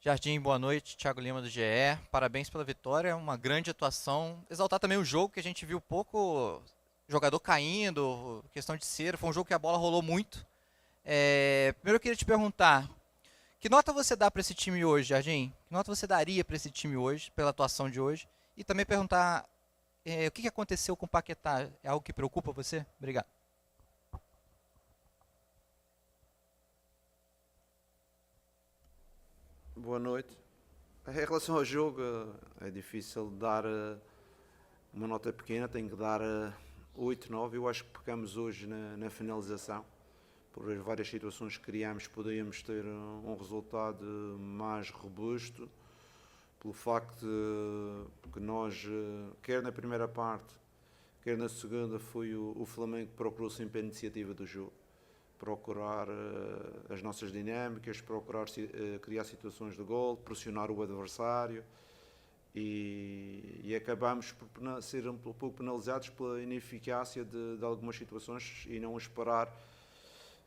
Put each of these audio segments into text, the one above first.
Jardim, boa noite. Thiago Lima do GE. Parabéns pela vitória, uma grande atuação. Exaltar também o jogo, que a gente viu pouco jogador caindo, questão de cera. Foi um jogo que a bola rolou muito. Primeiro eu queria te perguntar, que nota você dá para esse time hoje, Jardim? Que nota você daria para esse time hoje, pela atuação de hoje? E também perguntar, o que aconteceu com o Paquetá? É algo que preocupa você? Obrigado. Boa noite. Em relação ao jogo, é difícil dar uma nota pequena, tenho que dar 8, 9. Eu acho que pecamos hoje na finalização. Por as várias situações que criámos, poderíamos ter um resultado mais robusto. Pelo facto que nós, quer na primeira parte, quer na segunda, foi o Flamengo que procurou sempre a iniciativa do jogo. Procurar as nossas dinâmicas, procurar criar situações de gol, pressionar o adversário e acabamos por ser um pouco penalizados pela ineficácia de algumas situações e não esperar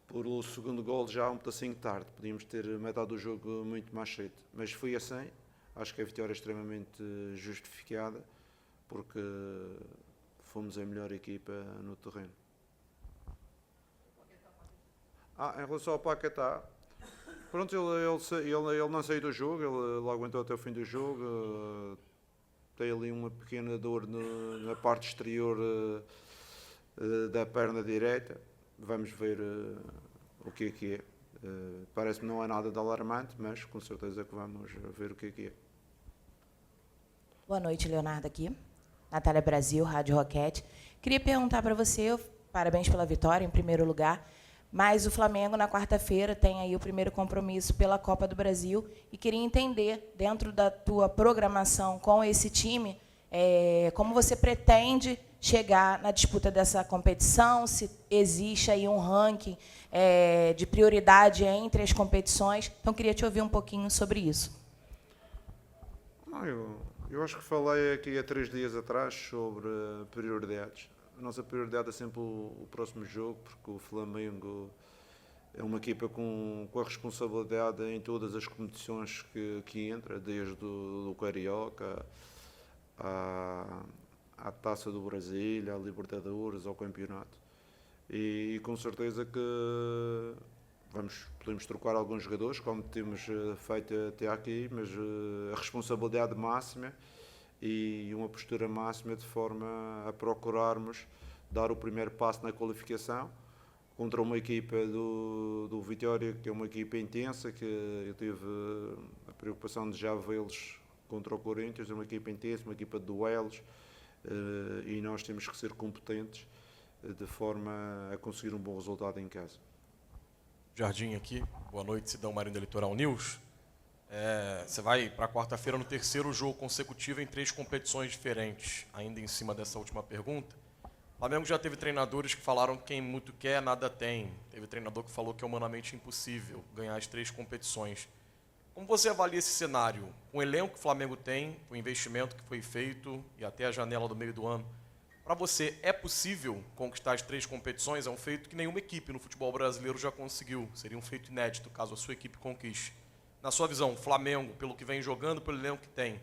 por o segundo gol já um pedacinho tarde. Podíamos ter metade do jogo muito mais cedo, mas foi assim. Acho que a vitória é extremamente justificada porque fomos a melhor equipa no terreno. Em relação ao Paquetá, pronto, ele não saiu do jogo, ele aguentou até o fim do jogo. Tem ali uma pequena dor na parte exterior da perna direita. Vamos ver o que é. Parece-me não é nada de alarmante, mas com certeza que vamos ver o que é. Boa noite, Leonardo aqui. Natália Brasil, Rádio Roquete. Queria perguntar para você, parabéns pela vitória, em primeiro lugar, mas o Flamengo, na quarta-feira, tem aí o primeiro compromisso pela Copa do Brasil e queria entender, dentro da tua programação com esse time, como você pretende chegar na disputa dessa competição, se existe aí um ranking de prioridade entre as competições. Então, queria te ouvir um pouquinho sobre isso. Eu acho que falei aqui há 3 dias atrás sobre prioridades. A nossa prioridade é sempre o próximo jogo, porque o Flamengo é uma equipa com a responsabilidade em todas as competições que entra, desde o Carioca à Taça do Brasil, à Libertadores, ao Campeonato. E com certeza que podemos trocar alguns jogadores, como temos feito até aqui, mas a responsabilidade máxima e uma postura máxima de forma a procurarmos dar o primeiro passo na qualificação contra uma equipa do Vitória, que é uma equipa intensa, que eu tive a preocupação de já vê-los contra o Corinthians, é uma equipa intensa, uma equipa de duelos, e nós temos que ser competentes de forma a conseguir um bom resultado em casa. Jardim aqui, boa noite, Sidão Marinho da Litoral News. Você vai para quarta-feira no terceiro jogo consecutivo em 3 competições diferentes, ainda em cima dessa última pergunta. O Flamengo já teve treinadores que falaram que quem muito quer, nada tem. Teve treinador que falou que é humanamente impossível ganhar as 3 competições. Como você avalia esse cenário? Com o elenco que o Flamengo tem, o investimento que foi feito e até a janela do meio do ano, para você, é possível conquistar as 3 competições? É um feito que nenhuma equipe no futebol brasileiro já conseguiu. Seria um feito inédito caso a sua equipe conquiste. Na sua visão, o Flamengo, pelo que vem jogando, pelo elenco que tem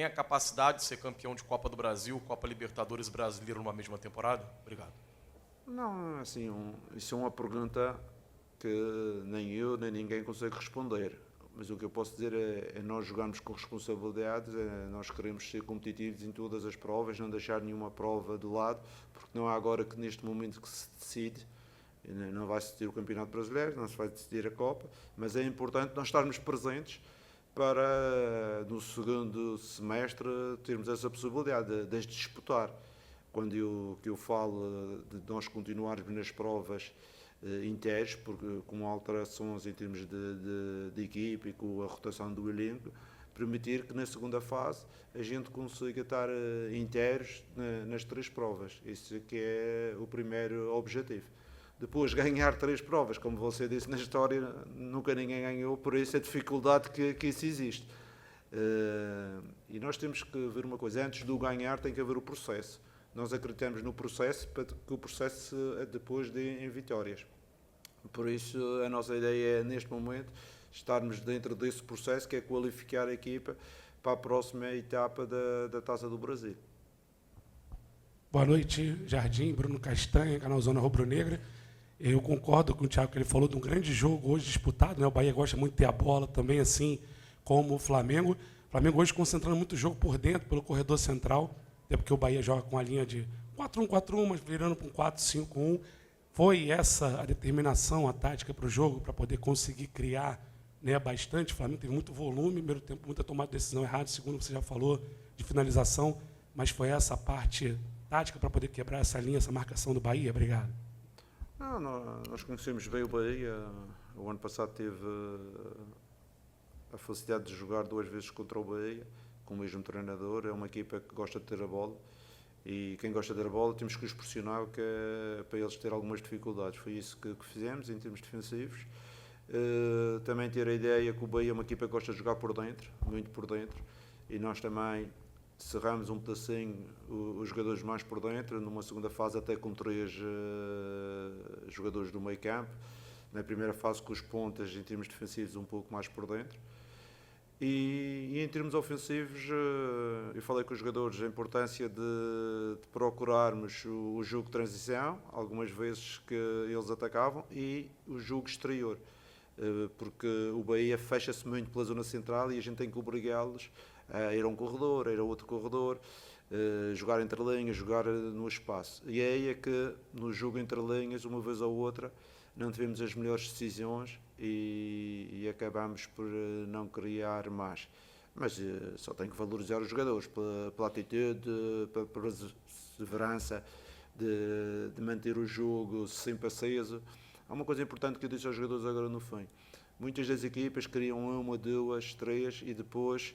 a capacidade de ser campeão de Copa do Brasil, Copa Libertadores Brasileiro numa mesma temporada? Obrigado. Não, assim, isso é uma pergunta que nem eu nem ninguém consegue responder. Mas o que eu posso dizer é nós jogarmos com responsabilidade, nós queremos ser competitivos em todas as provas, não deixar nenhuma prova de lado, porque não é agora que neste momento que se decide, não vai se decidir o Campeonato Brasileiro, não se vai decidir a Copa, mas é importante nós estarmos presentes para no segundo semestre termos essa possibilidade de disputar. Quando eu falo de nós continuarmos nas provas inteiros, porque com alterações em termos de equipe e com a rotação do elenco, permitir que na segunda fase a gente consiga estar inteiros nas 3 provas. Isso que é o primeiro objetivo. Depois, ganhar 3 provas, como você disse na história, nunca ninguém ganhou, por isso a dificuldade que isso existe. E nós temos que ver uma coisa, antes do ganhar tem que haver o processo. Nós acreditamos no processo para que o processo depois dê em vitórias. Por isso, a nossa ideia é, neste momento, estarmos dentro desse processo que é qualificar a equipa para a próxima etapa da Taça do Brasil. Boa noite, Jardim, Bruno Castanha, canal Zona Rubro Negra. Eu concordo com o Thiago que ele falou de um grande jogo hoje disputado, né? O Bahia gosta muito de ter a bola também, assim como o Flamengo. O Flamengo hoje concentrando muito o jogo por dentro, pelo corredor central, até porque o Bahia joga com a linha de 4-1-4-1, mas virando para um 4-5-1. Foi essa a determinação, a tática para o jogo, para poder conseguir criar, né, bastante. O Flamengo teve muito volume, primeiro tempo, muita tomada de decisão errada, segundo você já falou, de finalização, mas foi essa a parte tática para poder quebrar essa linha, essa marcação do Bahia? Obrigado. Não, nós conhecemos bem o Bahia. O ano passado teve a felicidade de jogar 2 vezes contra o Bahia, com o mesmo treinador. É uma equipa que gosta de ter a bola. E quem gosta de ter a bola temos que os pressionar para eles terem algumas dificuldades. Foi isso que fizemos em termos defensivos. Também ter a ideia que o Bahia é uma equipa que gosta de jogar por dentro, muito por dentro. E nós também cerramos um pedacinho os jogadores mais por dentro, numa segunda fase até com 3 jogadores do meio campo. Na primeira fase com os pontas em termos defensivos um pouco mais por dentro. E em termos ofensivos, eu falei com os jogadores a importância de procurarmos o jogo de transição, algumas vezes que eles atacavam, e o jogo exterior, porque o Bahia fecha-se muito pela zona central e a gente tem que obrigá-los a ir a um corredor, a ir a outro corredor, jogar entre linhas, jogar no espaço. E é aí que no jogo entre linhas, uma vez ou outra, não tivemos as melhores decisões e acabamos por não criar mais. Mas só tenho que valorizar os jogadores pela atitude, pela perseverança de manter o jogo sempre aceso. Há uma coisa importante que eu disse aos jogadores agora no fim. Muitas das equipas criam 1, 2, 3 e depois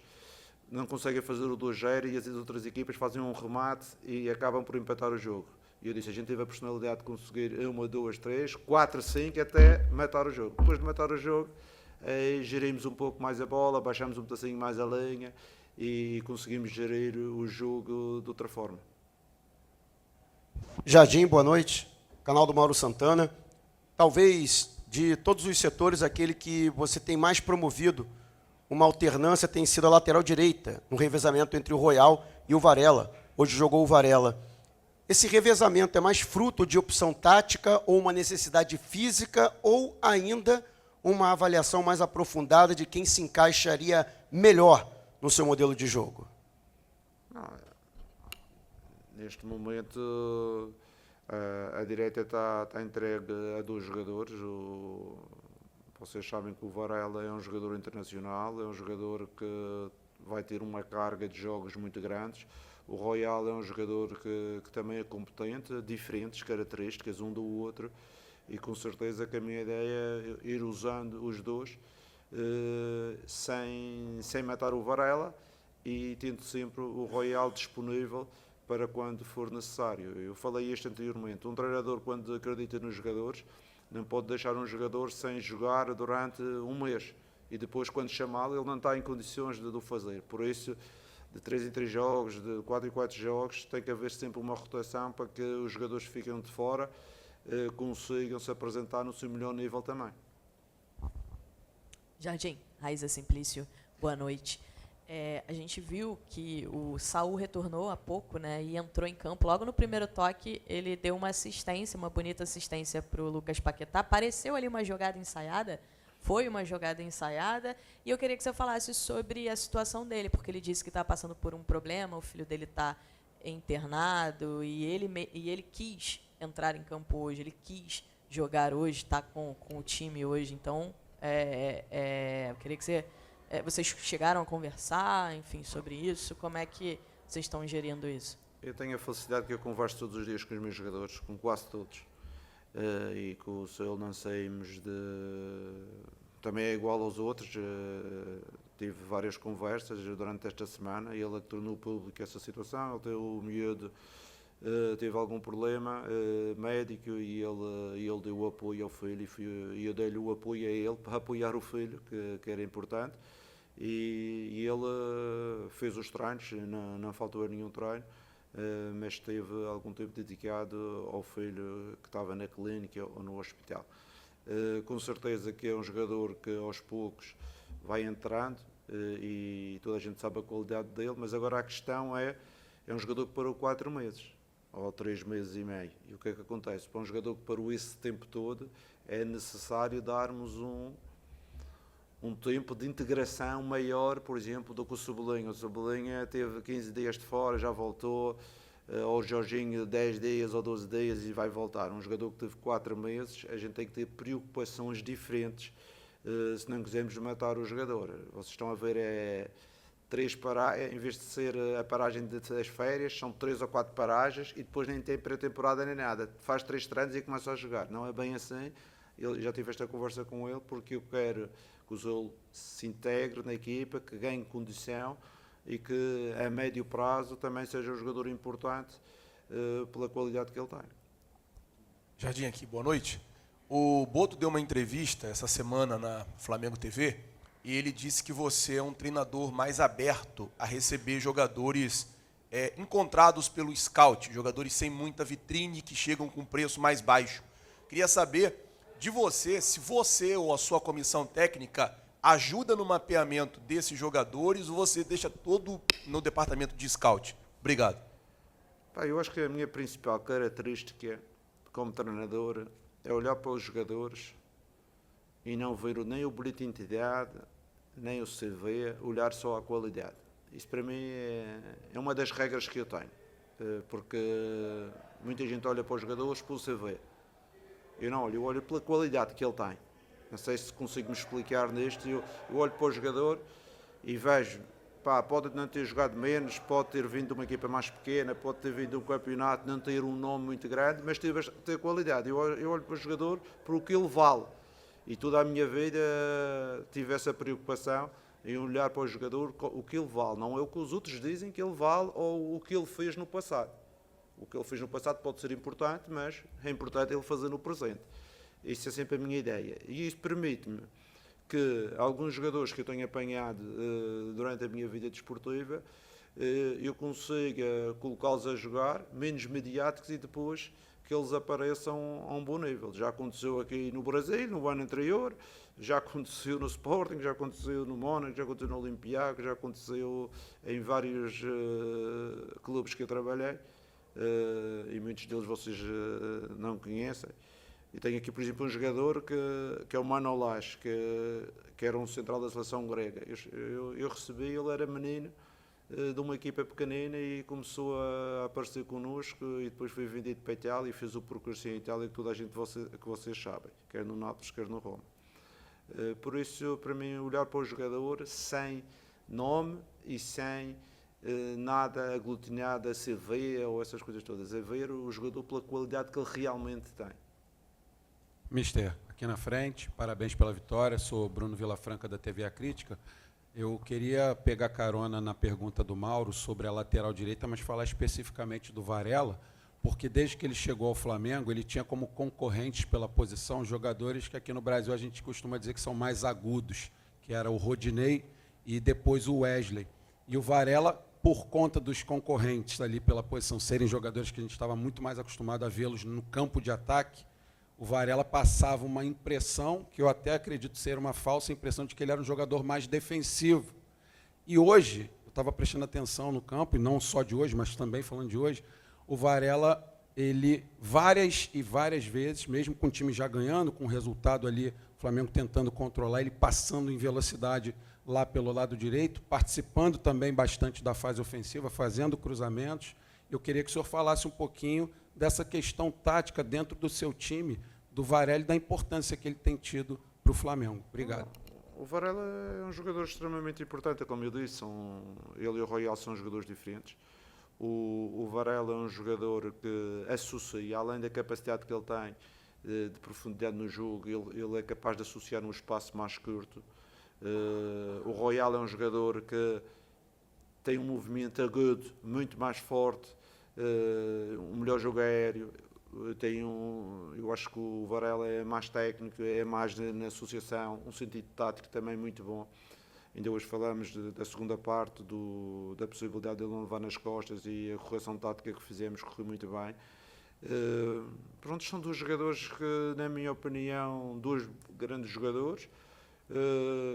não conseguem fazer o 2-0 e as outras equipas fazem um remate e acabam por empatar o jogo. E eu disse, a gente teve a personalidade de conseguir 1, 2, 3, 4, 5 até matar o jogo. Depois de matar o jogo, gerimos um pouco mais a bola, baixamos um pedacinho mais a linha e conseguimos gerir o jogo de outra forma. Jardim, boa noite. Canal do Mauro Santana. Talvez de todos os setores, aquele que você tem mais promovido uma alternância tem sido a lateral direita, no revezamento entre o Royal e o Varela. Hoje jogou o Varela. Esse revezamento é mais fruto de opção tática ou uma necessidade física ou ainda uma avaliação mais aprofundada de quem se encaixaria melhor no seu modelo de jogo? Neste momento a direita está entregue a 2 jogadores. Vocês sabem que o Varela é um jogador internacional, é um jogador que vai ter uma carga de jogos muito grandes. O Royal é um jogador que também é competente, diferentes características um do outro, e com certeza que a minha ideia é ir usando os dois sem matar o Varela e tendo sempre o Royal disponível para quando for necessário. Eu falei isto anteriormente, um treinador quando acredita nos jogadores não pode deixar um jogador sem jogar durante um mês e depois quando chamá-lo ele não está em condições de o fazer. Por isso, de 3 em 3 jogos, de 4 em 4 jogos, tem que haver sempre uma rotação para que os jogadores que ficam de fora consigam se apresentar no seu melhor nível também. Jardim, Raíza Simplício, boa noite. A gente viu que o Saul retornou há pouco, né, e entrou em campo. Logo no primeiro toque, ele deu uma assistência, uma bonita assistência para o Lucas Paquetá. Pareceu ali uma jogada ensaiada, foi uma jogada ensaiada, e eu queria que você falasse sobre a situação dele, porque ele disse que está passando por um problema, o filho dele está internado, e ele quis entrar em campo hoje, ele quis jogar hoje, está com o time hoje. Então, eu queria que vocês chegaram a conversar, enfim, sobre isso, como é que vocês estão gerindo isso? Eu tenho a felicidade que eu converso todos os dias com os meus jogadores, com quase todos. E com o seu não saímos também é igual aos outros. Tive várias conversas durante esta semana e ele tornou público essa situação. Ele teve o miúdo, teve algum problema médico e ele deu o apoio ao filho e eu dei-lhe o apoio a ele para apoiar o filho, que era importante. E ele fez os treinos, não faltou nenhum treino. Mas teve algum tempo dedicado ao filho que estava na clínica ou no hospital. Com certeza que é um jogador que aos poucos vai entrando e toda a gente sabe a qualidade dele, mas agora a questão é um jogador que parou 4 meses ou 3 meses e meio. E o que é que acontece? Para um jogador que parou esse tempo todo, é necessário darmos um tempo de integração maior, por exemplo, do que o Cebolinha. O Cebolinha teve 15 dias de fora, já voltou, ou o Jorginho 10 dias ou 12 dias e vai voltar. Um jogador que teve 4 meses, a gente tem que ter preocupações diferentes se não quisermos matar o jogador. Vocês estão a ver, 3 paragens, em vez de ser a paragem das férias, são 3 ou 4 paragens e depois nem tem pré-temporada nem nada. Faz 3 treinos e começa a jogar. Não é bem assim. Eu já tive esta conversa com ele porque eu quero que o Zolo se integre na equipa, que ganhe condição e que a médio prazo também seja um jogador importante pela qualidade que ele tem. Jardim aqui, boa noite. O Boto deu uma entrevista essa semana na Flamengo TV e ele disse que você é um treinador mais aberto a receber jogadores encontrados pelo scout, jogadores sem muita vitrine que chegam com preço mais baixo. Queria saber de você, se você ou a sua comissão técnica ajuda no mapeamento desses jogadores ou você deixa todo no departamento de scout. Obrigado. Eu acho que a minha principal característica como treinador é olhar para os jogadores e não ver nem o boletim de idade, nem o CV, olhar só a qualidade. Isso para mim é uma das regras que eu tenho, porque muita gente olha para os jogadores pelo CV. Eu não olho, eu olho pela qualidade que ele tem. Não sei se consigo me explicar nisto. Eu olho para o jogador e vejo, pode não ter jogado menos, pode ter vindo de uma equipa mais pequena, pode ter vindo de um campeonato, não ter um nome muito grande, mas ter qualidade. Eu olho para o jogador por o que ele vale. E toda a minha vida tive essa preocupação em olhar para o jogador o que ele vale. Não é o que os outros dizem que ele vale ou o que ele fez no passado. O que ele fez no passado pode ser importante, mas é importante ele fazer no presente. Isso é sempre a minha ideia. E isso permite-me que alguns jogadores que eu tenho apanhado durante a minha vida desportiva, eu consiga colocá-los a jogar, menos mediáticos, e depois que eles apareçam a um bom nível. Já aconteceu aqui no Brasil, no ano anterior, já aconteceu no Sporting, já aconteceu no Mónaco, já aconteceu no Olympiacos, já aconteceu em vários clubes que eu trabalhei. E muitos deles vocês não conhecem. E tenho aqui, por exemplo, um jogador que é o Manolas, que era um central da seleção grega. Eu recebi, ele era menino de uma equipa pequenina e começou a aparecer connosco e depois foi vendido para a Itália e fez o percurso em Itália que toda a gente que vocês sabem, quer no Nápoles, quer no Roma. Por isso, para mim, olhar para o jogador sem nome e sem nada aglutinado a CV ou essas coisas todas, a ver o jogador pela qualidade que ele realmente tem. Mister, aqui na frente, parabéns pela vitória, sou Bruno Vilafranca da TV A Crítica. Eu queria pegar carona na pergunta do Mauro sobre a lateral direita, mas falar especificamente do Varela, porque desde que ele chegou ao Flamengo, ele tinha como concorrentes pela posição jogadores que aqui no Brasil a gente costuma dizer que são mais agudos, que era o Rodinei e depois o Wesley. E o Varela, por conta dos concorrentes ali pela posição serem jogadores que a gente estava muito mais acostumado a vê-los no campo de ataque, o Varela passava uma impressão, que eu até acredito ser uma falsa impressão, de que ele era um jogador mais defensivo. E hoje, eu estava prestando atenção no campo, e não só de hoje, mas também falando de hoje, o Varela, ele várias e várias vezes, mesmo com o time já ganhando, com o resultado ali, o Flamengo tentando controlar, ele passando em velocidade lá pelo lado direito, participando também bastante da fase ofensiva, fazendo cruzamentos. Eu queria que o senhor falasse um pouquinho dessa questão tática dentro do seu time, do Varela e da importância que ele tem tido para o Flamengo. Obrigado. O Varela é um jogador extremamente importante, como eu disse, ele e o Royal são jogadores diferentes. O Varela é um jogador que associa, além da capacidade que ele tem de profundidade no jogo, ele é capaz de associar num espaço mais curto. O Royal é um jogador que tem um movimento agudo muito mais forte, um melhor jogo aéreo. Eu acho que o Varela é mais técnico, é mais na associação, um sentido tático também muito bom. Ainda hoje falamos da segunda parte, da possibilidade de ele não levar nas costas, e a correção tática que fizemos correu muito bem. Pronto, são dois jogadores que, na minha opinião, dois grandes jogadores.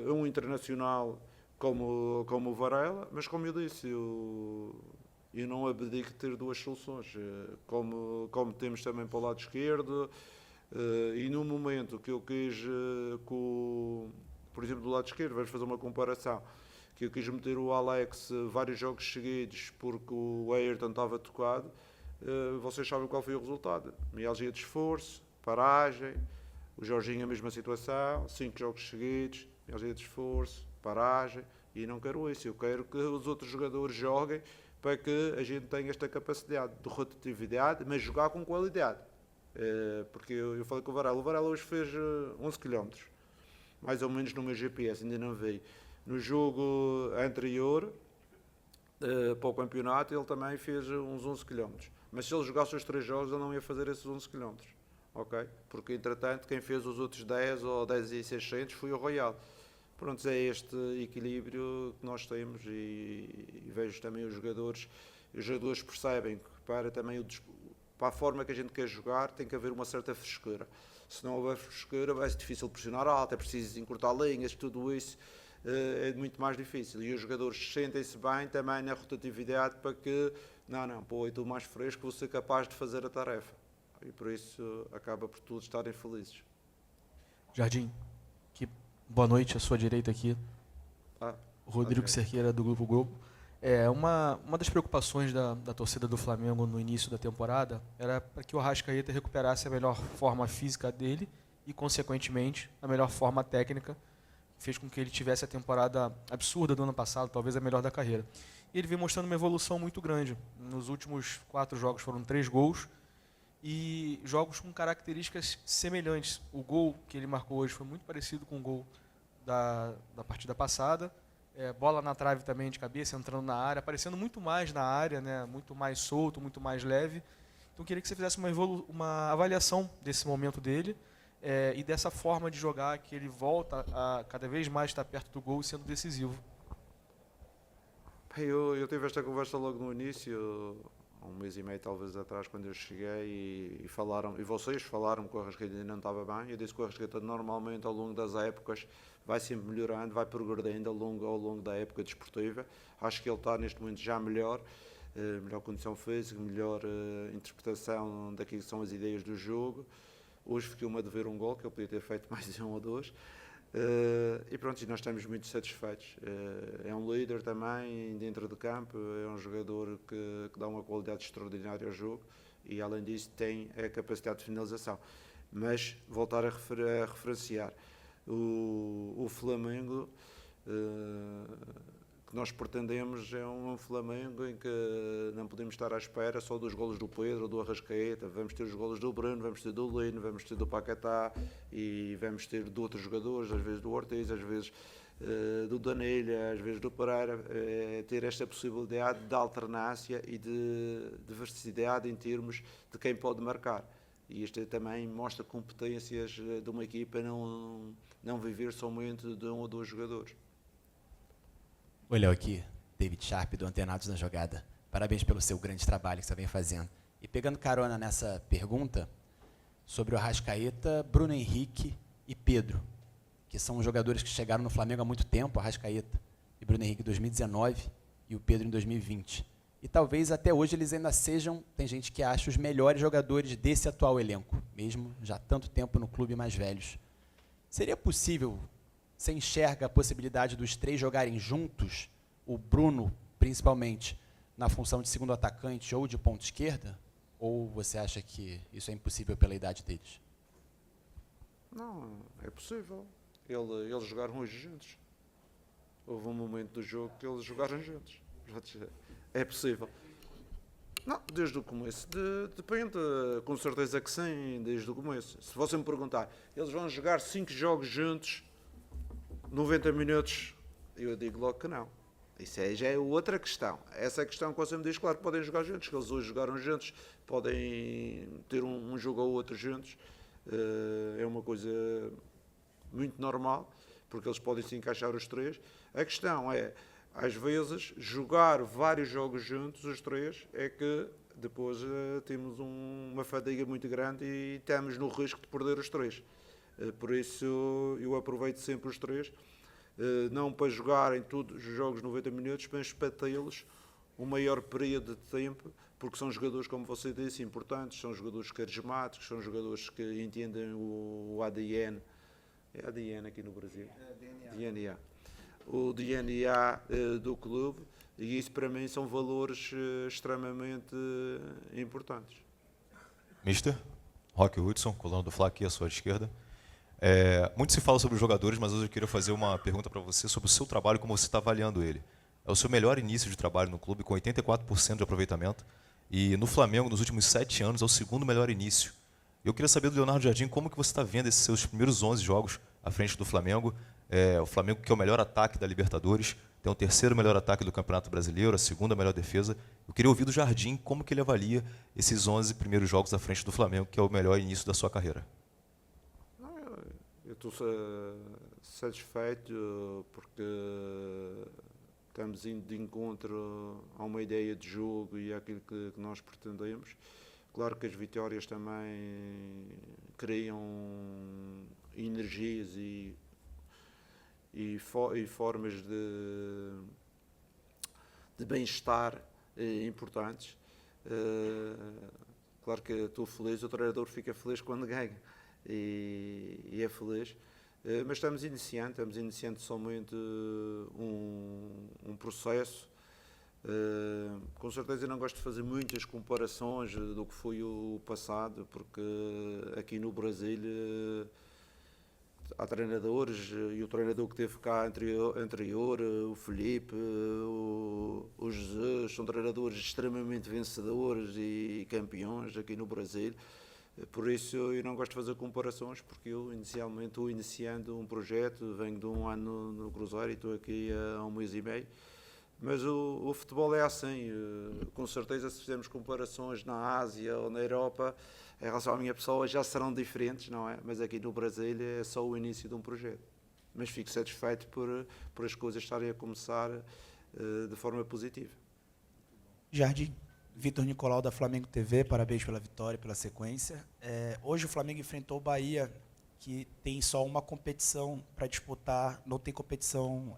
Um internacional como o Varela, mas como eu disse, eu não abdico de ter duas soluções, como temos também para o lado esquerdo, e no momento que eu quis, por exemplo, do lado esquerdo, vamos fazer uma comparação, que eu quis meter o Alex vários jogos seguidos porque o Ayrton estava tocado, vocês sabem qual foi o resultado: mialgia de esforço, paragem. O Jorginho a mesma situação, 5 jogos seguidos, mialgia de esforço, paragem, e não quero isso. Eu quero que os outros jogadores joguem para que a gente tenha esta capacidade de rotatividade, mas jogar com qualidade. Porque eu falei com o Varela hoje fez 11 km, mais ou menos no meu GPS, ainda não veio. No jogo anterior, para o campeonato, ele também fez uns 11 km. Mas se ele jogasse os 3 jogos, ele não ia fazer esses 11 km. Okay? Porque, entretanto, quem fez os outros 10 ou 10.600 foi o Royal. Pronto, é este equilíbrio que nós temos e vejo também os jogadores percebem que para a forma que a gente quer jogar tem que haver uma certa frescura. Se não houver frescura, vai ser difícil pressionar alto, é preciso encurtar linhas, tudo isso é muito mais difícil. E os jogadores sentem-se bem também na rotatividade para que, pô, eu estou mais fresco, vou ser capaz de fazer a tarefa. E por isso acaba por todos estarem felizes. Jardim, boa noite, à sua direita aqui. Rodrigo Cerqueira, do Grupo Globo. Uma das preocupações da torcida do Flamengo no início da temporada era para que o Arrascaeta recuperasse a melhor forma física dele e, consequentemente, a melhor forma técnica, que fez com que ele tivesse a temporada absurda do ano passado, talvez a melhor da carreira. E ele vem mostrando uma evolução muito grande. Nos últimos 4 jogos foram 3 gols, e jogos com características semelhantes. O gol que ele marcou hoje foi muito parecido com o gol da partida passada. Bola na trave também de cabeça, entrando na área, aparecendo muito mais na área, né? Muito mais solto, muito mais leve. Então, eu queria que você fizesse uma avaliação desse momento dele e dessa forma de jogar, que ele volta a cada vez mais estar perto do gol e sendo decisivo. Eu tive esta conversa logo no início, há 1 mês e meio talvez atrás, quando eu cheguei, e vocês falaram que o Arrascaeta ainda não estava bem. Eu disse que o Arrascaeta normalmente ao longo das épocas vai sempre melhorando, vai progredindo ao longo da época desportiva. Acho que ele está neste momento já melhor condição física, melhor interpretação daquilo que são as ideias do jogo. Hoje fiquei-me a dever um gol, que ele podia ter feito mais 1 ou 2. E pronto, e nós estamos muito satisfeitos. É um líder também dentro do campo, é um jogador que dá uma qualidade extraordinária ao jogo e, além disso, tem a capacidade de finalização. Mas voltar a referenciar o Flamengo que nós pretendemos é um Flamengo em que não podemos estar à espera só dos golos do Pedro ou do Arrascaeta. Vamos ter os golos do Bruno, vamos ter do Lino, vamos ter do Paquetá e vamos ter de outros jogadores, às vezes do Ortiz, às vezes do Danilha, às vezes do Pereira. Ter esta possibilidade de alternância e de diversidade em termos de quem pode marcar. E isto também mostra competências de uma equipa, não viver somente de 1 ou 2 jogadores. Oi, Léo, aqui, David Sharp, do Antenados na Jogada. Parabéns pelo seu grande trabalho que você vem fazendo. E pegando carona nessa pergunta sobre o Arrascaeta, Bruno Henrique e Pedro, que são jogadores que chegaram no Flamengo há muito tempo, Arrascaeta e Bruno Henrique em 2019 e o Pedro em 2020. E talvez até hoje eles ainda sejam, tem gente que acha, os melhores jogadores desse atual elenco, mesmo já há tanto tempo no clube mais velhos. Seria possível, você enxerga a possibilidade dos 3 jogarem juntos, o Bruno, principalmente, na função de segundo atacante ou de ponta esquerda? Ou você acha que isso é impossível pela idade deles? Não, é possível. Eles jogaram hoje juntos. Houve um momento do jogo que eles jogaram juntos. É possível. Não, desde o começo. Depende, com certeza que sim, desde o começo. Se você me perguntar, eles vão jogar 5 jogos juntos, 90 minutos, eu digo logo que não. Isso já é outra questão. Essa é a questão que você me diz, claro, podem jogar juntos, que eles hoje jogaram juntos, podem ter um jogo ou outro juntos. É uma coisa muito normal, porque eles podem se encaixar os 3. A questão é, às vezes, jogar vários jogos juntos, os 3, é que depois temos uma fadiga muito grande e estamos no risco de perder os 3. Por isso eu aproveito sempre os 3, não para jogar em todos os jogos 90 minutos, mas para tê-los o maior período de tempo, porque são jogadores, como você disse, importantes, são jogadores carismáticos, são jogadores que entendem o ADN, é ADN aqui no Brasil? DNA. O DNA do clube, e isso para mim são valores extremamente importantes. Mister, Roque Hudson, colono do Fla aqui à sua esquerda. Muito se fala sobre os jogadores, mas hoje eu queria fazer uma pergunta para você sobre o seu trabalho, como você está avaliando ele. É o seu melhor início de trabalho no clube, com 84% de aproveitamento, e no Flamengo, nos últimos 7 anos, é o segundo melhor início. Eu queria saber do Leonardo Jardim como que você está vendo esses seus primeiros 11 jogos à frente do Flamengo. O Flamengo que é o melhor ataque da Libertadores, tem o terceiro melhor ataque do Campeonato Brasileiro, a segunda melhor defesa. Eu queria ouvir do Jardim como que ele avalia esses 11 primeiros jogos à frente do Flamengo, que é o melhor início da sua carreira. Eu estou satisfeito porque estamos indo de encontro a uma ideia de jogo e àquilo que nós pretendemos. Claro que as vitórias também criam energias e formas de bem-estar importantes. Claro que estou feliz, o treinador fica feliz quando ganha e é feliz. Mas estamos iniciando somente um processo. Com certeza eu não gosto de fazer muitas comparações do que foi o passado, porque aqui no Brasil há treinadores, e o treinador que teve cá anterior, o Felipe, o Jesus, são treinadores extremamente vencedores e campeões aqui no Brasil. Por isso eu não gosto de fazer comparações, porque eu inicialmente estou iniciando um projeto, venho de um ano no Cruzeiro e estou aqui há 1 mês e meio. Mas o futebol é assim, com certeza se fizermos comparações na Ásia ou na Europa, em relação à minha pessoa já serão diferentes, não é? Mas aqui no Brasil é só o início de um projeto. Mas fico satisfeito por as coisas estarem a começar de forma positiva. Jardim, Vitor Nicolau da Flamengo TV, parabéns pela vitória, pela sequência. Hoje o Flamengo enfrentou o Bahia, que tem só uma competição para disputar, não tem competição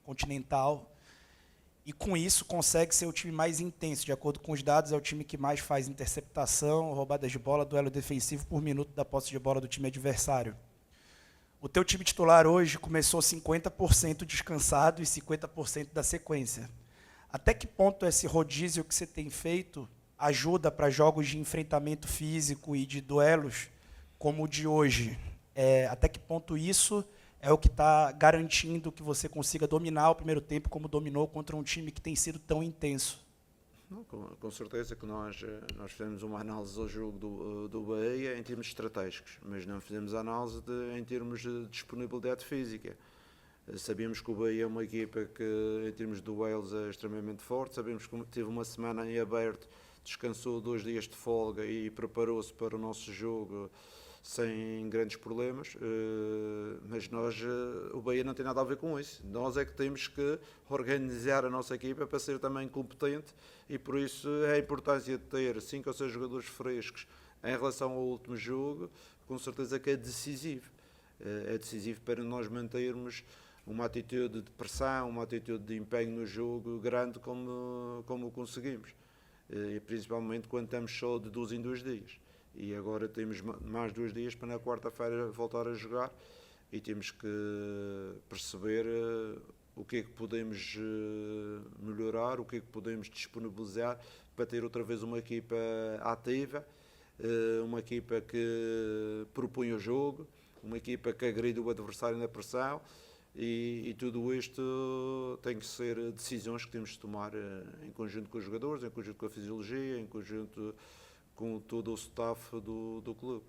continental, e com isso consegue ser o time mais intenso. De acordo com os dados, é o time que mais faz interceptação, roubadas de bola, duelo defensivo por minuto da posse de bola do time adversário. O teu time titular hoje começou 50% descansado e 50% da sequência. Até que ponto esse rodízio que você tem feito ajuda para jogos de enfrentamento físico e de duelos como o de hoje? Até que ponto isso é o que está garantindo que você consiga dominar o primeiro tempo como dominou contra um time que tem sido tão intenso? Não, com certeza que nós fizemos uma análise ao jogo do Bahia em termos estratégicos, mas não fizemos análise em termos de disponibilidade física. Sabíamos que o Bahia é uma equipa que, em termos de duelos, é extremamente forte. Sabemos que teve uma semana em aberto, descansou 2 dias de folga e preparou-se para o nosso jogo sem grandes problemas, mas o Bahia não tem nada a ver com isso. Nós é que temos que organizar a nossa equipa para ser também competente, e por isso a importância de ter 5 ou 6 jogadores frescos em relação ao último jogo, com certeza que é decisivo. É decisivo para nós mantermos uma atitude de pressão, uma atitude de empenho no jogo grande como conseguimos, e principalmente quando estamos só de 2 em 2 dias. E agora temos mais 2 dias para na quarta-feira voltar a jogar, e temos que perceber o que é que podemos melhorar, o que é que podemos disponibilizar para ter outra vez uma equipa ativa, uma equipa que propõe o jogo, uma equipa que agride o adversário na pressão, e tudo isto tem que ser decisões que temos de tomar em conjunto com os jogadores, em conjunto com a fisiologia, em conjunto com todo o staff do clube.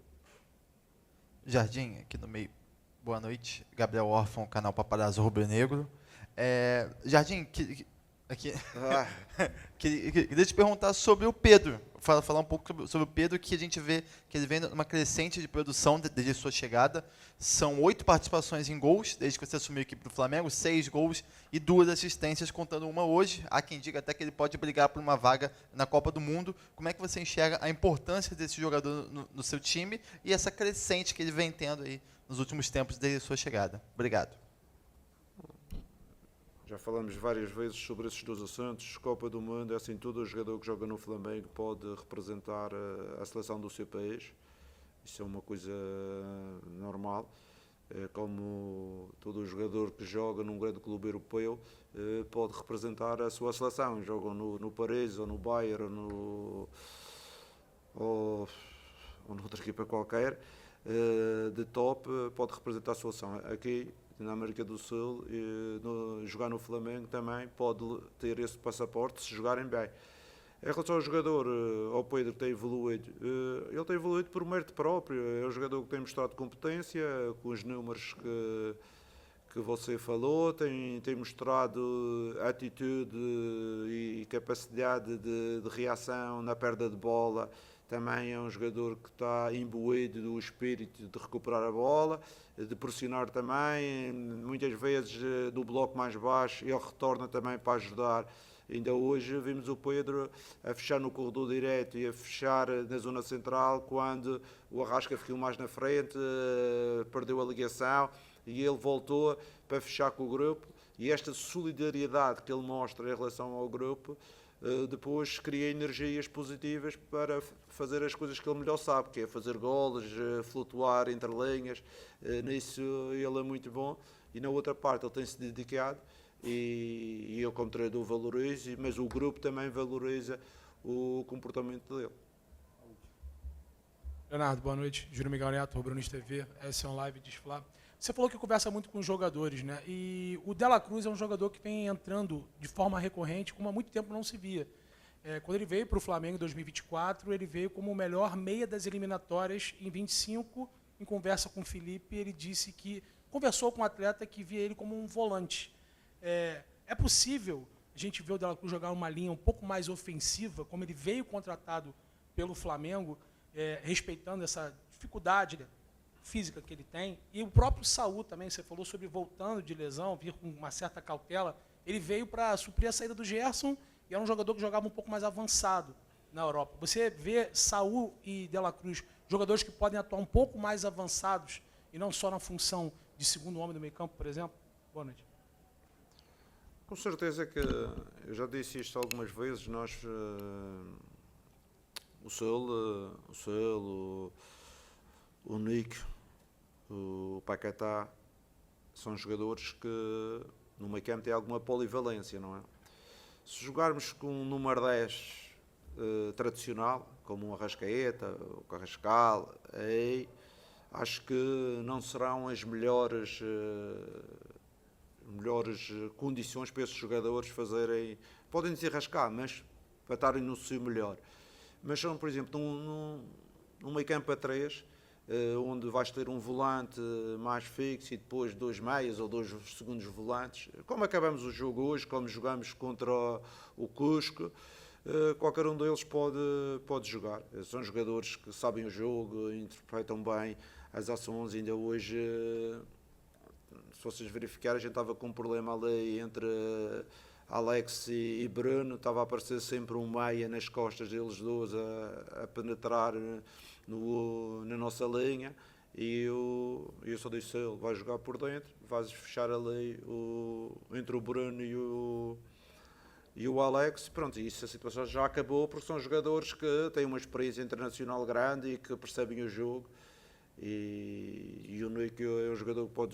Jardim, aqui no meio. Boa noite. Gabriel Órfão, canal Paparazzo Rubro Negro. Jardim, Aqui. Ah. Queria te perguntar sobre o Pedro. Falar um pouco sobre o Pedro, que a gente vê que ele vem numa crescente de produção desde sua chegada. São 8 participações em gols, desde que você assumiu a equipe do Flamengo, 6 gols e 2 assistências, contando uma hoje. Há quem diga até que ele pode brigar por uma vaga na Copa do Mundo. Como é que você enxerga a importância desse jogador no seu time e essa crescente que ele vem tendo aí nos últimos tempos desde sua chegada? Obrigado. Já falamos várias vezes sobre esses dois assuntos. Copa do Mundo, é assim, todo jogador que joga no Flamengo pode representar a seleção do seu país. Isso é uma coisa normal. Como todo jogador que joga num grande clube europeu pode representar a sua seleção. Jogam no Paris, ou no Bayern, ou noutra equipa qualquer, de top, pode representar a sua seleção. Aqui, na América do Sul, jogar no Flamengo também pode ter esse passaporte se jogarem bem. Em relação ao jogador, ao Pedro, que tem evoluído, ele tem evoluído por mérito próprio. É um jogador que tem mostrado competência, com os números que você falou, tem mostrado atitude e capacidade de reação na perda de bola. Também é um jogador que está imbuído do espírito de recuperar a bola, de pressionar também, muitas vezes do bloco mais baixo, ele retorna também para ajudar. Ainda hoje vimos o Pedro a fechar no corredor direto e a fechar na zona central, quando o Arrasca ficou mais na frente, perdeu a ligação e ele voltou para fechar com o grupo. E esta solidariedade que ele mostra em relação ao grupo, depois cria energias positivas para fazer as coisas que ele melhor sabe, que é fazer golos, flutuar entre linhas. Nisso ele é muito bom. E na outra parte ele tem-se dedicado, e eu como treinador valorizo, mas o grupo também valoriza o comportamento dele. Leonardo, boa noite. Júlio Miguel Neto, Rubro-News TV, essa é um live de Flá. Você falou que conversa muito com os jogadores, né? E o Dela Cruz é um jogador que vem entrando de forma recorrente, como há muito tempo não se via. Quando ele veio para o Flamengo em 2024, ele veio como o melhor meia das eliminatórias em 25. Em conversa com o Felipe, ele disse que conversou com um atleta que via ele como um volante. É possível a gente ver o Dela Cruz jogar uma linha um pouco mais ofensiva, como ele veio contratado pelo Flamengo, respeitando essa dificuldade física que ele tem, e o próprio Saúl também, você falou sobre voltando de lesão, vir com uma certa cautela, ele veio para suprir a saída do Gerson, e era um jogador que jogava um pouco mais avançado na Europa. Você vê Saúl e Dela Cruz, jogadores que podem atuar um pouco mais avançados, e não só na função de segundo homem do meio campo, por exemplo? Boa noite. Com certeza que, eu já disse isto algumas vezes, nós, o Saúl, o Nico, o Paquetá, são jogadores que no meio campo têm alguma polivalência, não é? Se jogarmos com um número 10 tradicional, como um Arrascaeta, o Carrascal, acho que não serão as melhores condições para esses jogadores fazerem, podem desenrascar, mas para estarem no seu melhor. Mas são, por exemplo, num meio campo a 3, onde vais ter um volante mais fixo e depois 2 meias ou 2 segundos volantes. Como acabamos o jogo hoje, como jogamos contra o Cusco, qualquer um deles pode jogar. São jogadores que sabem o jogo, interpretam bem as ações. Ainda hoje, se vocês verificarem, a gente estava com um problema ali entre Alex e Bruno, estava a aparecer sempre um meia nas costas deles dois a penetrar na nossa linha, e eu só disse a ele, vai jogar por dentro, vais fechar ali entre o Bruno e o Alex, pronto, e isso, a situação já acabou, porque são jogadores que têm uma experiência internacional grande e que percebem o jogo, e o Nico é um jogador que pode